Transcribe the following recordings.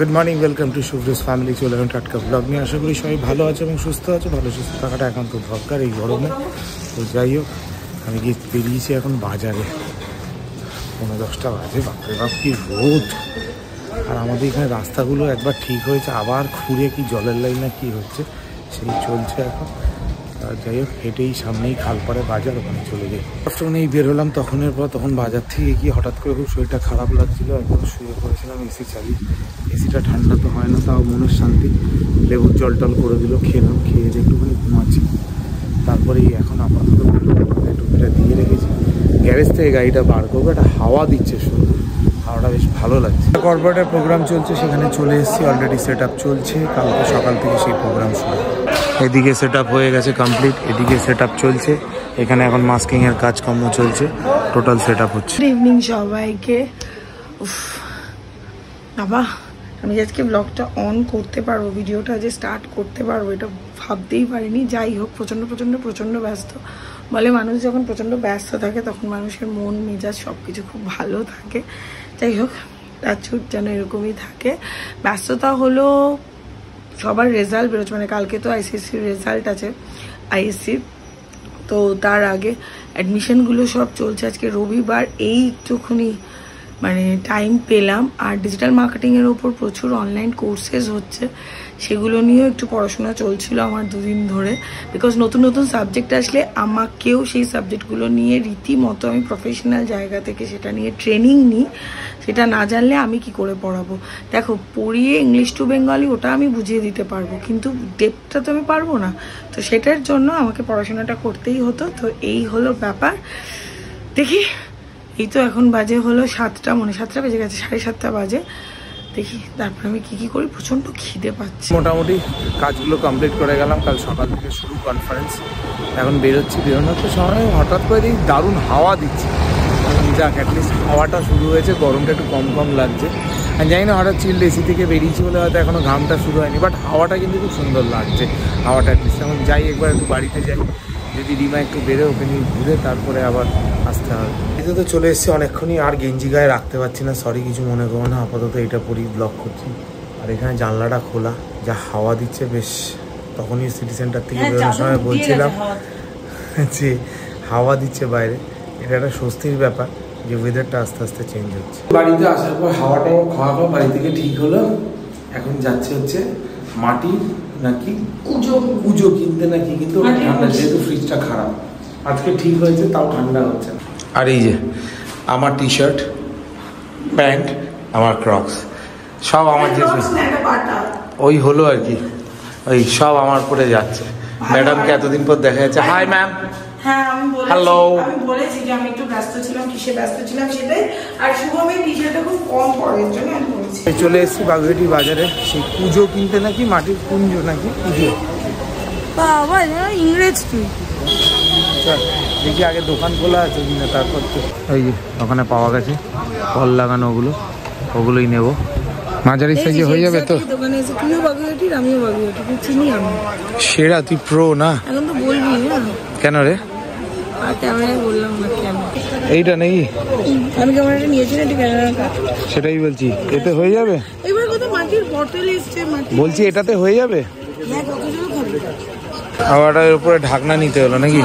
Good morning, welcome to Shubhra's family. চলে এলাম টাটকা ব্লগ নিয়ে। আশা করি সবাই ভালো আছে এবং সুস্থ আছে। ভালো সুস্থ থাকাটা এখন তো দরকার এই গরমে। তো যাই হোক, আমি গিয়ে বেরিয়েছি এখন বাজারে। 9:10 বাজে। বাপরে বাপ কি রোদ! আর আমাদের এখানে রাস্তাগুলো একবার ঠিক হয়েছে, আবার খুঁড়ে কি জলের লাইন না কি হচ্ছে সেই চলছে এখন। যাই হোক, হেঁটেই সামনেই খালপাড়ে বাজার, ওখানে চলে যাই। আফটারনুনেই বেরোলাম তখন বাজার থেকে গিয়ে হঠাৎ করে খুব শরীরটা খারাপ লাগছিলো, একদম শুয়ে পড়েছিলাম এসি চালিয়ে। এসিটা ঠান্ডা তো হয় না, তাও মনের শান্তি। লেবুর জল টল করে দিল, খেলাম, খেয়ে যে একটুখানি ঘুমাচ্ছি। তারপরেই এখন আপাতত টুপিটা দিয়ে রেখেছি, গ্যারেজ থেকে গাড়িটা বার করবো। একটা হাওয়া দিচ্ছে সুন্দর, হাওয়াটা বেশ ভালো লাগছে। কর্পোরেটের প্রোগ্রাম চলছে, সেখানে চলে এসেছি। অলরেডি সেট আপ চলছে, কালকে সকাল থেকে সেই প্রোগ্রাম শুরু। এদিকে সেট আপ হয়ে গেছে কমপ্লিট, এদিকে সেট আপ চলছে। এখানে এখন মাস্কিং এর কাজকর্ম চলছে, টোটাল সেট আপ হচ্ছে। গুড ইভিনিং সবাইকে। বাবা, আমি আজকে ব্লগটা অন করতে পারবো, ভিডিওটা যে স্টার্ট করতে পারবো এটা ভাবতেই পারিনি। যাই হোক, প্রচণ্ড ব্যস্ত। বলে মানুষ যখন প্রচণ্ড ব্যস্ত থাকে তখন মানুষের মন মেজাজ সব কিছু খুব ভালো থাকে। যাই হোক, তার ছুট যেন এরকমই থাকে। ব্যস্ততা হলো সবার রেজাল্ট বেরোচ্ছে, মানে কালকে তো আইসিএসসির রেজাল্ট আছে, আইএসসির। তো তার আগে অ্যাডমিশনগুলো সব চলছে। আজকে রবিবার, এই একটুখানি মানে টাইম পেলাম। আর ডিজিটাল মার্কেটিংয়ের ওপর প্রচুর অনলাইন কোর্সেস হচ্ছে, সেগুলো নিয়েও একটু পড়াশোনা চলছিল আমার দুদিন ধরে। বিকজ নতুন সাবজেক্ট আসলে আমাকেও সেই সাবজেক্টগুলো নিয়ে রীতিমতো আমি প্রফেশনাল জায়গা থেকে সেটা নিয়ে ট্রেনিং নিই। সেটা না জানলে আমি কি করে পড়াবো? দেখো, পড়িয়ে ইংলিশ টু বেঙ্গলি ওটা আমি বুঝিয়ে দিতে পারবো, কিন্তু ডেপথটা তো আমি পারবো না। তো সেটার জন্য আমাকে পড়াশোনাটা করতেই হতো। তো এই হলো ব্যাপার। দেখি, এই তো এখন বাজে হলো 7টা, মনে 7টা বেজে গেছে, 7:30 বাজে। দেখি তারপর আমি কি করি। প্রচন্ড খিদে পাচ্ছে। মোটামুটি কাজগুলো কমপ্লিট করে গেলাম। কাল সকাল থেকে শুরু কনফারেন্স, এখন বেরোনোর তো সময় হঠাৎ করে দেখি দারুণ হাওয়া দিচ্ছে। যাক, অ্যাটলিস্ট হাওয়াটা শুরু হয়েছে, গরমটা একটু কম লাগছে। আমি জানি না, হঠাৎ চিল্ড এসি থেকে বেরিয়েছি বলে হয়তো এখনও ঘামটা শুরু হয়নি, বাট হাওয়াটা কিন্তু খুব সুন্দর লাগছে। হাওয়াটা অ্যাটলিস্ট এখন যাই, একবার একটু বাড়িতে যাই, যদি রিমা একটু বেরো, ওকে নিয়ে ঘুরে তারপরে আবার আসতে হবে। এতে তো চলে এসেছি অনেকক্ষণই, আর গেঞ্জি গায়ে রাখতে পারছি না, সরি কিছু মনে করো না। আপাতত এটা পরেই ব্লগ করছি। আর এখানে জানলাটা খোলা, যা হাওয়া দিচ্ছে বেশ। তখনই সিটি সেন্টার থেকে বেরোনোর সময় বলছিলাম যে হাওয়া দিচ্ছে বাইরে, এটা একটা স্বস্তির ব্যাপার যে ওয়েদারটা আস্তে আস্তে চেঞ্জ হচ্ছে। বাড়িতে আসার পর হাওয়াটাও খাওয়া বাড়ি থেকে ঠিক হলো। এখন যাচ্ছে হচ্ছে মাটি নাকি কুজো কিনতে নাকি, কিন্তু ঠান্ডা, যেহেতু ফ্রিজটা খারাপ। আজকে ঠিক হয়েছে, তাও ঠান্ডা হচ্ছে না। আর এই যে আমার টি শার্ট, প্যান্ট, আমার ক্রক্স, সব আমার যে ওই হলো আর কি, ওই সব আমার পরে যাচ্ছে। ম্যাডামকে এতদিন পর দেখা যাচ্ছে। Hi ma'am. হ্যাঁ, হ্যালো। আমি বলেছি যে আমি একটু ব্যস্ত ছিলাম, কিসে ব্যস্ত ছিলাম সেটাই। আর শুভমের টি শার্টটা খুব কম পড়ার জন্য আমি বলেছি। চলে এসেছি বাগুইহাটি বাজারে, সেই কুজো কিনতে নাকি, মাটির কুঞ্জ নাকি কুজো। বাবা, ইংরেজ তুই। দেখি আগে দোকান খোলা আছে কিনা, তারপর তো এই যে ওখানে পাওয়া গেছে কল লাগানো, ওগুলোই নেবো। মাঝারি সাইজে হয়ে যাবে তো? দোকানে এসে তুইও বাগুইহাটির, আমিও বাগুইহাটি, চিনি আমি। সেরা, তুই প্রো না? এখন তো বলবি না। কেন রে? আর ক্যামেরায় বললাম না কেন। এইটা নেই, আমি ক্যামেরাটা নিয়েছি না, ঠিক ক্যামেরাটা। সেটাই বলছি, এতে হয়ে যাবে? এবার কত মাটির বটল এসছে, বলছি এটাতে হয়ে যাবে? হ্যাঁ, কত জন খাবে? আবার এর উপরে ঢাকনা নিতে হলো নাকি?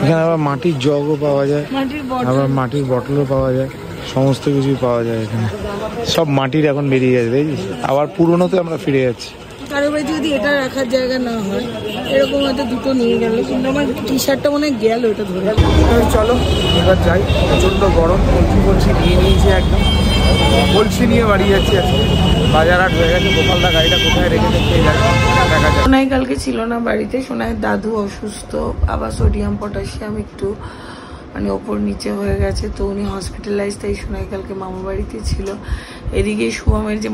এখানে আবার মাটির জগও পাওয়া যায়, আবার মাটির বটলও পাওয়া যায়, সমস্ত কিছুই পাওয়া যায় এখানে। সব মাটির এখন বেরিয়ে গেছে, দেখছিস? আবার পুরোনোতে আমরা ফিরে যাচ্ছি। কারো বাড়িতে যদি এটা রাখার জায়গা না হয়, এরকম হয়তো দুটো নিয়ে গেল, কিন্তু আমার টি শার্টটা মনে হয় গেল এটা ধরে। চলো এবার যাই, প্রচন্ড গরম। বলছি নিয়ে নিয়েছি একদম, বলছি নিয়ে বাড়ি যাচ্ছি। আজকে বাজার হাট হয়ে গেছে, গোপালদা গাড়িটা কোথায় রেখেছে কে জানে, দেখা যায়। সোনাই কালকে ছিল না বাড়িতে, সোনাইয়ের দাদু অসুস্থ, আবার সোডিয়াম পটাশিয়াম একটু মানে ওপর নিচে হয়ে গেছে, তো উনি হসপিটালাইজ, তাই সোনাই কালকে মামা বাড়িতে ছিল। এদিকে শুভমের যে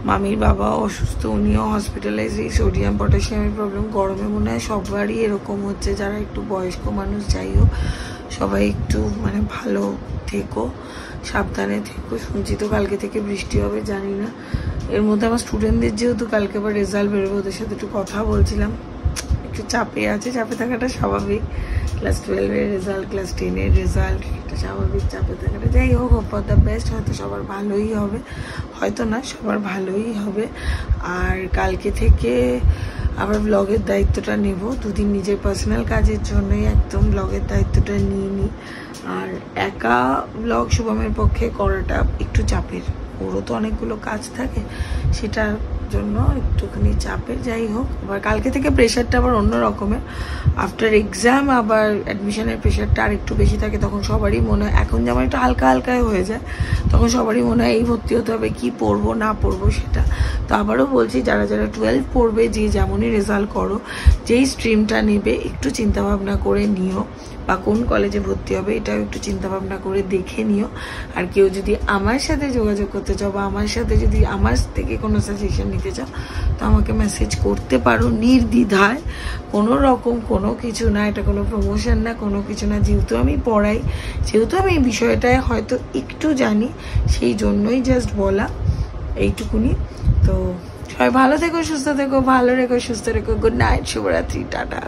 মামির বাবা অসুস্থ, উনিও হসপিটালাইজ, এই সোডিয়াম পটাশিয়ামের প্রবলেম। গরমে মনে হয় সবারই এরকম হচ্ছে, যারা একটু বয়স্ক মানুষ। যাই হোক, সবাই একটু মানে ভালো থেকো, সাবধানে থেকো। শুনছি তো কালকে থেকে বৃষ্টি হবে, জানি না। এর মধ্যে আমার স্টুডেন্টদের যেহেতু কালকে আবার রেজাল্ট বেরোবে, ওদের সাথে একটু কথা বলছিলাম। একটু চাপে আছে, চাপে থাকাটা স্বাভাবিক। ক্লাস 12-এর রেজাল্ট, ক্লাস 10-এর রেজাল্ট, একটা স্বাভাবিক চাপে থাকাটা। যাই হোক, হোপ ফর দ্য বেস্ট। হয়তো সবার ভালোই হবে, হয়তো না, সবার ভালোই হবে। আর কালকে থেকে আবার ব্লগের দায়িত্বটা নেব। 2 দিন নিজের পার্সোনাল কাজের জন্যই একদম ব্লগের দায়িত্বটা নিয়ে নিই। আর একা ব্লগ শুভমের পক্ষে করাটা একটু চাপের, ওরও তো অনেকগুলো কাজ থাকে, সেটার জন্য একটুখানি চাপের। যাই হোক, আবার কালকে থেকে প্রেশারটা আবার অন্য রকমের। আফটার এক্সাম আবার অ্যাডমিশনের প্রেশারটা আর একটু বেশি থাকে। তখন সবারই মনে হয়, এখন যেমন একটু হালকা হালকায় হয়ে যায়, তখন সবারই মনে হয় এই ভর্তি হতে হবে, কি পড়বো না পড়বো সেটা। তো আবারও বলছি, যারা যারা 12 পড়বে, যে যেমনই রেজাল্ট করো, যেই স্ট্রিমটা নেবে একটু চিন্তাভাবনা করে নিও, বা কোন কলেজে ভর্তি হবে এটাও একটু চিন্তাভাবনা করে দেখে নিও। আর কেউ যদি আমার সাথে যোগাযোগ করতে চাও, বা আমার সাথে যদি আমার থেকে কোনো সাজেশন নিতে চাও, তো আমাকে মেসেজ করতে পারো নির্দ্বিধায়। কোনো রকম কোনো কিছু না, এটা কোনো প্রমোশন না, কোনো কিছু না। যেহেতু আমি পড়াই, যেহেতু আমি এই বিষয়টায় হয়তো একটু জানি, সেই জন্যই জাস্ট বলা, এইটুকুনি। তো সবাই ভালো থেকো, সুস্থ থেকো, ভালো রেখো, সুস্থ রেখো। গুড নাইট, শুভরাত্রি, টাটা।